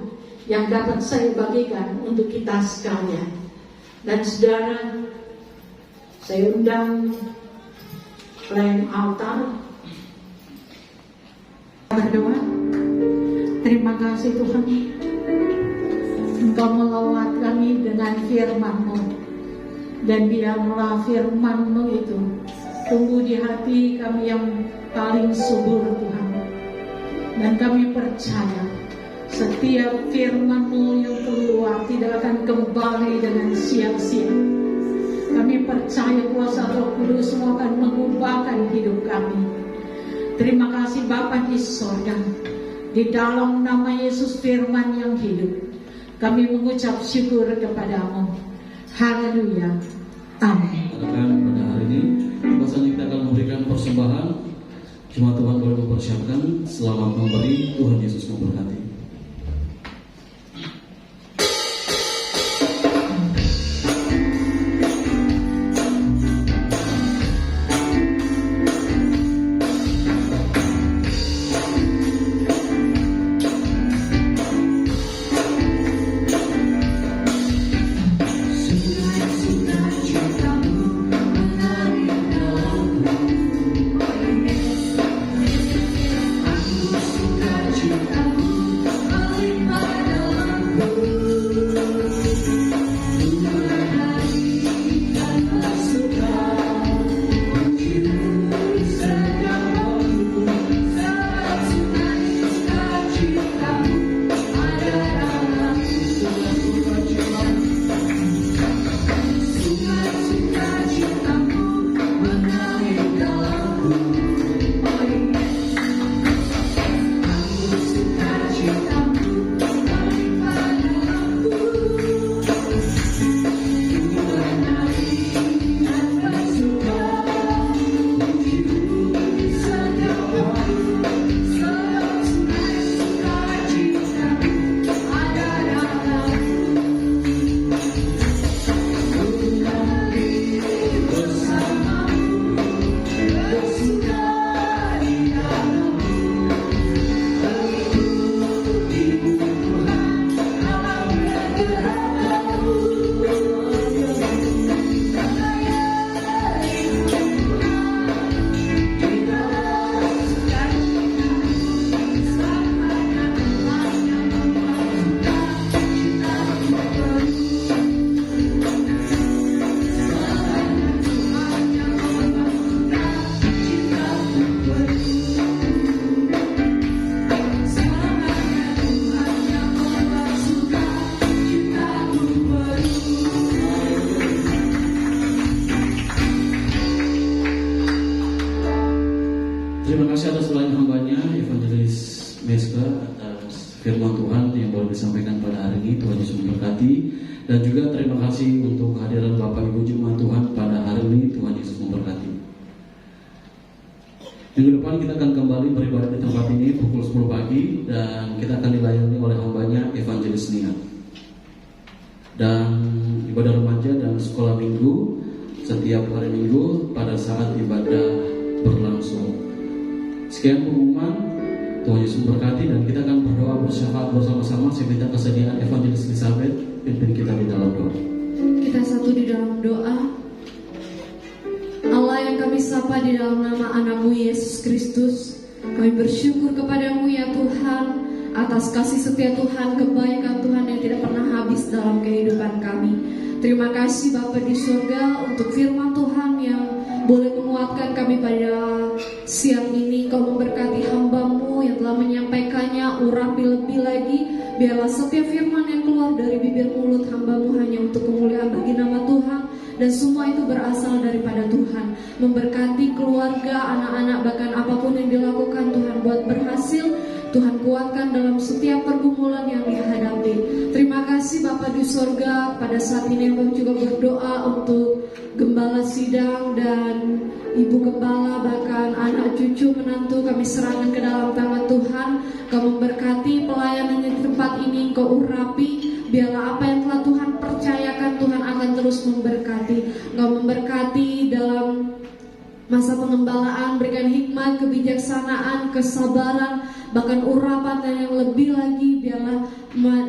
yang dapat saya bagikan untuk kita sekalian. Dan saudara, saya undang pelayan altar berdoa. Terima kasih Tuhan, Engkau melawat kami dengan firman-Mu, dan biarlah firman-Mu itu tumbuh di hati kami yang paling subur Tuhan. Dan kami percaya setiap firman-Mu yang keluar tidak akan kembali dengan sia-sia. Kami percaya kuasa Roh Kudus akan mengubahkan hidup kami. Terima kasih Bapa di sorga. Di dalam nama Yesus firman yang hidup, kami mengucap syukur kepadamu. Haleluya. Amin. Pada hari ini, bahwasanya kita akan memberikan persembahan. Jemaat Tuhan boleh mempersiapkan. Selamat memberi. Tuhan Yesus memberkati. firman Tuhan yang boleh disampaikan pada hari ini. Tuhan Yesus memberkati. Dan juga terima kasih untuk kehadiran Bapak Ibu Jemaat Tuhan pada hari ini. Tuhan Yesus memberkati. Minggu depan kita akan kembali beribadah di tempat ini pukul 10 pagi dan kita akan dilayani oleh hambanya Evangelis Nia. Dan ibadah remaja dan sekolah minggu setiap hari Minggu pada saat ibadah berlangsung. Sekian pengumuman. Tuhan Yesus memberkati dan kita akan berdoa bersyafaat bersama-sama. Saya minta kesediaan Evangelis Elizabeth pimpin kita di dalam doa. Kita satu di dalam doa. Allah yang kami sapa di dalam nama anak-Mu Yesus Kristus, kami bersyukur kepadamu ya Tuhan atas kasih setia Tuhan, kebaikan Tuhan yang tidak pernah habis dalam kehidupan kami. Terima kasih Bapa di surga untuk firman Tuhan yang boleh menguatkan kami pada siang ini. Kau memberkati hamba-Mu yang telah menyampaikannya, urapi lebih lagi. Biarlah setiap firman yang keluar dari bibir mulut hamba-Mu hanya untuk kemuliaan bagi nama Tuhan, dan semua itu berasal daripada Tuhan. Memberkati keluarga, anak-anak, bahkan apapun yang dilakukan Tuhan buat berhasil. Tuhan kuatkan dalam setiap pergumulan yang dihadapi. Terima kasih Bapa di surga. Pada saat ini kami juga berdoa untuk gembala sidang dan ibu gembala, bahkan anak cucu menantu kami serahkan ke dalam tangan Tuhan. Kau memberkati pelayanannya di tempat ini, Kau urapi. Biarlah apa yang telah Tuhan percayakan, Tuhan akan terus memberkati. Kau memberkati dalam masa pengembalaan, berikan hikmat, kebijaksanaan, kesabaran, bahkan urapan dan yang lebih lagi. Biarlah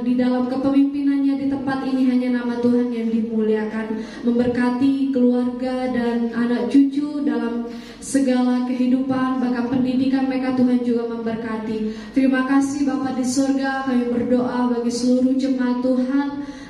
di dalam kepemimpinannya di tempat ini hanya nama Tuhan yang dimuliakan. Memberkati keluarga dan anak cucu dalam segala kehidupan, bahkan pendidikan mereka Tuhan juga memberkati. Terima kasih Bapa di surga. Kami berdoa bagi seluruh jemaat Tuhan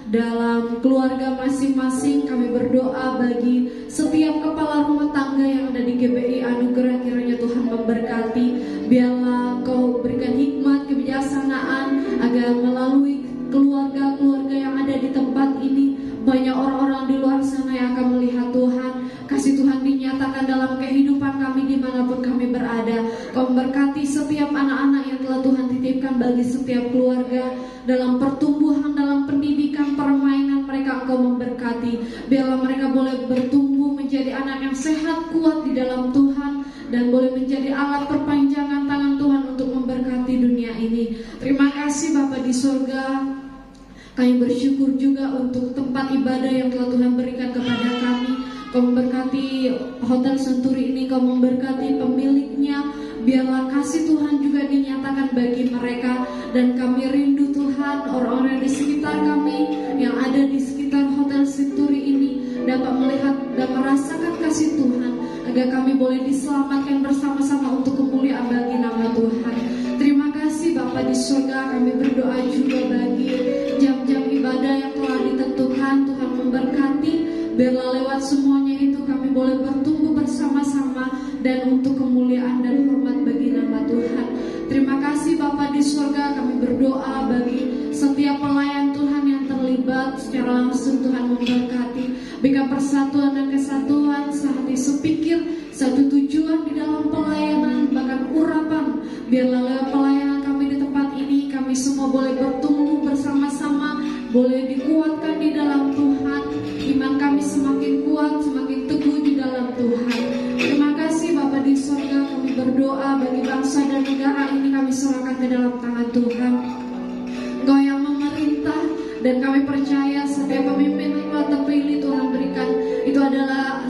dalam keluarga masing-masing. Kami berdoa bagi setiap kepala rumah tangga yang ada di GBI Anugerah, kiranya Tuhan memberkati. Biarlah Kau berikan hikmat, kebijaksanaan agar melalui keluarga-keluarga yang ada di tempat ini banyak orang-orang di luar sana yang akan melihat Tuhan. Kasih Tuhan dinyatakan dalam kehidupan kami dimanapun kami berada. Kau memberkati setiap anak-anak yang telah Tuhan titipkan bagi setiap keluarga dalam pertumbuhan, dalam pendidikan, permainan mereka. Engkau memberkati. Biarlah mereka boleh bertumbuh menjadi anak yang sehat, kuat di dalam Tuhan, dan boleh menjadi alat perpanjangan tangan Tuhan untuk memberkati dunia ini. Terima kasih Bapa di surga. Kami bersyukur juga untuk tempat ibadah yang telah Tuhan berikan kepada kami. Kau memberkati Hotel Senturi ini, Kau memberkati pemiliknya. Biarlah kasih Tuhan juga dinyatakan bagi mereka. Dan kami rindu Tuhan, orang-orang di sekitar kami yang ada di sekitar Hotel Senturi ini dapat melihat dan merasakan kasih Tuhan, agar kami boleh diselamatkan bersama-sama untuk kemuliaan bagi nama Tuhan. Terima kasih Bapa di surga. Kami berdoa juga bagi jam-jam ibadah yang telah ditentukan. Tuhan memberkati. Biarlah lewat semuanya itu kami boleh bertumbuh bersama-sama dan untuk kemuliaan dan hormat bagi nama Tuhan. Terima kasih Bapa di surga. Kami berdoa bagi setiap pelayan Tuhan yang terlibat secara langsung. Tuhan memberkati. Berikan persatuan dan kesatuan, sehati sepikir, satu tujuan di dalam pelayanan, bahkan urapan. Biarlah lewat pelayanan kami di tempat ini, kami semua boleh bertumbuh bersama-sama, boleh dikuatkan di dalam Tuhan. Iman kami semakin kuat, semakin teguh di dalam Tuhan. Terima kasih Bapa di surga. Kami berdoa bagi bangsa dan negara ini, kami serahkan ke dalam tangan Tuhan. Engkau yang memerintah, dan kami percaya setiap pemimpin yang telah terpilih Tuhan berikan, itu adalah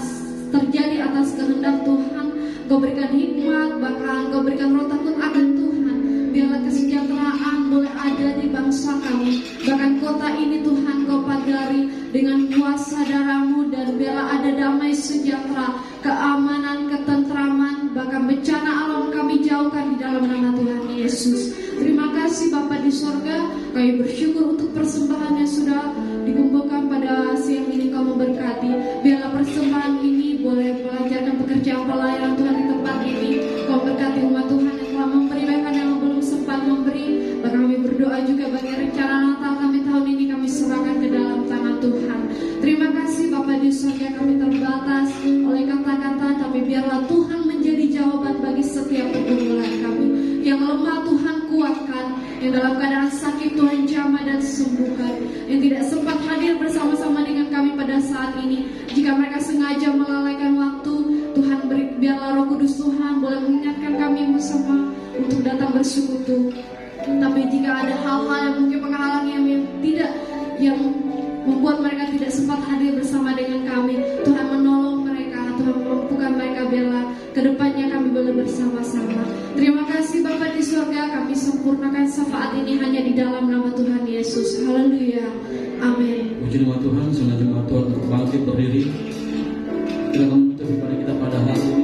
terjadi atas kehendak Tuhan. Kau berikan hikmat, bahkan Kau berikan roh takut akan Tuhan. Biarlah kesejahteraan boleh ada di bangsa kami, bahkan kota ini Tuhan Kau pagari dengan kuasa darah-Mu, dan biarlah ada damai sejahtera, keamanan, ketentraman, bahkan bencana alam kami jauhkan di dalam nama Tuhan Yesus. Terima kasih Bapa di surga. Kami bersyukur untuk persembahan yang sudah dikumpulkan pada siang ini. Kau memberkati. Biarlah persembahan ini boleh melancarkan pekerjaan pelayanan Tuhan di tempat ini. Kau berkati umat Tuhan yang telah memberi, bahkan yang belum sempat memberi. Bahkan kami berdoa juga bagi rencana Natal kami tahun ini, kami serahkan ke dalam tangan Tuhan. Terima kasih Bapa di surga. Kami terbatas oleh kata-kata, tapi biarlah Tuhan menjadi jawaban bagi setiap pergumulan kami. Yang lemah Tuhan kuatkan, yang dalam keadaan sakit Tuhan jamah dan sembuhkan, yang tidak sempat hadir bersama-sama dengan kami pada saat ini. Jika mereka sengaja melalaikan waktu, Tuhan biarlah Roh Kudus Tuhan boleh mengingatkan kami bersama untuk datang bersekutu. Tapi jika ada hal-hal yang mungkin penghalang yang membuat mereka tidak sempat hadir bersama dengan kami, Tuhan menolong mereka, Tuhan memampukan mereka, biarlah kedepannya kami boleh bersama-sama. Terima kasih Bapa di surga, kami sempurnakan syafaat ini hanya di dalam nama Tuhan Yesus. Haleluya, amin. Puji nama Tuhan, sengaja jemaat Tuhan bangkit berdiri. Kita akan menutup ibadah kita pada hari ini.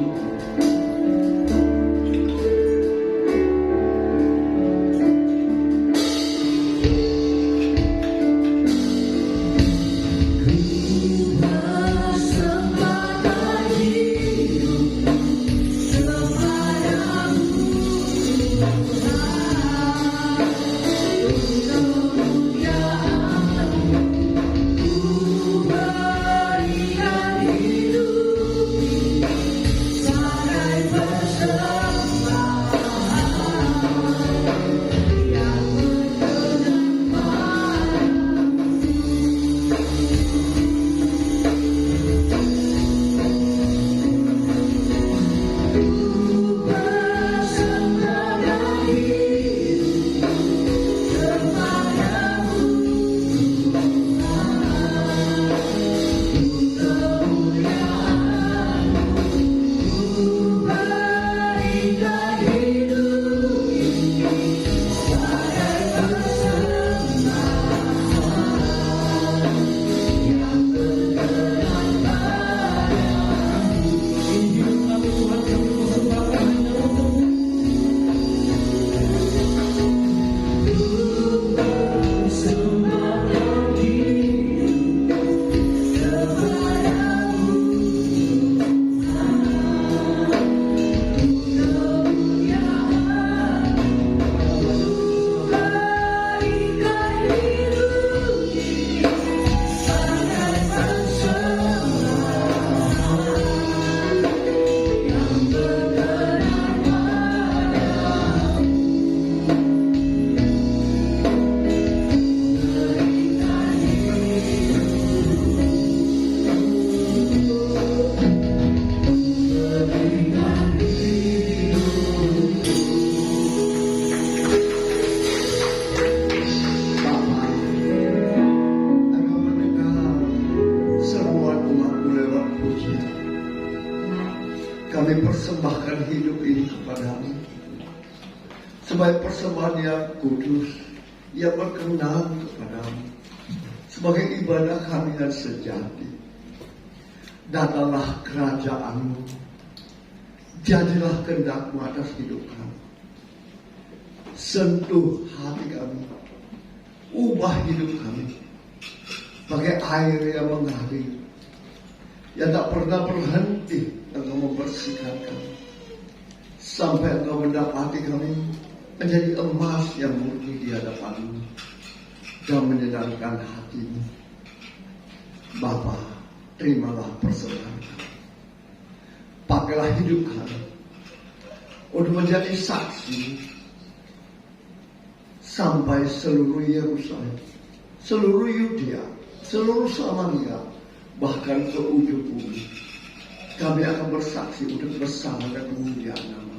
Kami persembahkan hidup ini kepadamu sebagai persembahan yang kudus, yang berkenan kepadamu, sebagai ibadah kami yang sejati. Datanglah kerajaanmu, jadilah kehendak-mu atas hidup kami. Sentuh hati kami, ubah hidup kami bagai air yang mengalir, yang tak pernah berhenti. Engkau membersihkan kami sampai Engkau mendapati kami menjadi emas yang murni di hadapan-Mu dan menyenangkan hati-Mu. Bapa, terimalah persembahan kami. Pakailah hidup kami untuk menjadi saksi sampai seluruh Yerusalem, seluruh Yudea, seluruh Samaria, bahkan ke ujung bumi. Kami akan bersaksi untuk bersama dan kemuliaan nama.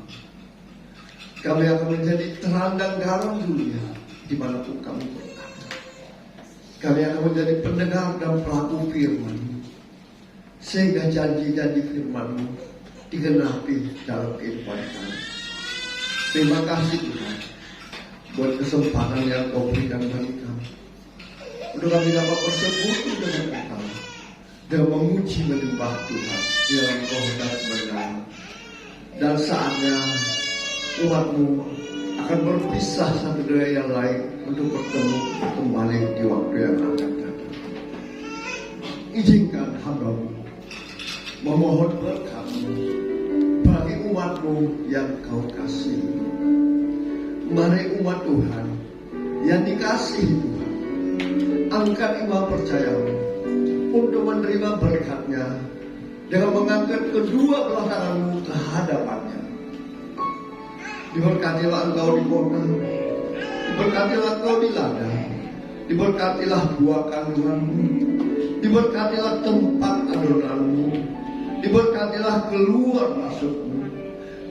Kami akan menjadi terang dan garam dunia dimanapun kami berada. Kami akan menjadi pendengar dan pelaku firman-Mu, sehingga janji-janji firman-Mu digenapi dalam kehidupan kami. Terima kasih Tuhan buat kesempatan yang Kau berikan bagi kami, untuk kami dapat bersekutu dengan Engkau dan memuji menyembah Tuhan dalam roh dan benar. Dan saatnya umat-Mu akan berpisah satu dengan yang lain untuk bertemu kembali di waktu yang akan datang. Izinkan hamba-Mu memohon berkat bagi umat-Mu yang Kau kasihi. Mari umat Tuhan yang dikasihi Tuhan, angkat iman percaya-Mu untuk menerima berkat-Nya dengan mengangkat kedua belah tangan-Mu ke hadapan-Nya. Diberkatilah Engkau di kota, diberkatilah kau di ladang, diberkatilah buah kandunganmu, diberkatilah tempat adonanmu, diberkatilah keluar masukmu.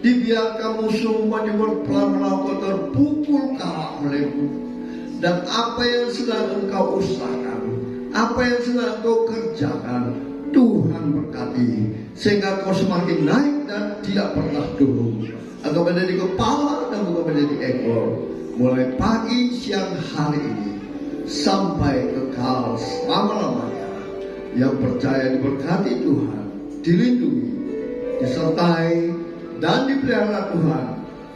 Dibiarkan musuhmu berpelan melakukan terpukul kalah olehmu. Dan apa yang sedang engkau usahakan, apa yang sedang engkau kerjakan, Tuhan berkati, sehingga kau semakin naik dan tidak pernah turun. Engkau menjadi kepala dan bukan menjadi ekor, mulai pagi siang hari ini sampai kekal selama-lamanya. Yang percaya diberkati Tuhan, dilindungi, disertai, dan dipelihara Tuhan.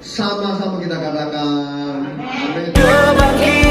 Sama-sama kita katakan amin. Kebangkitan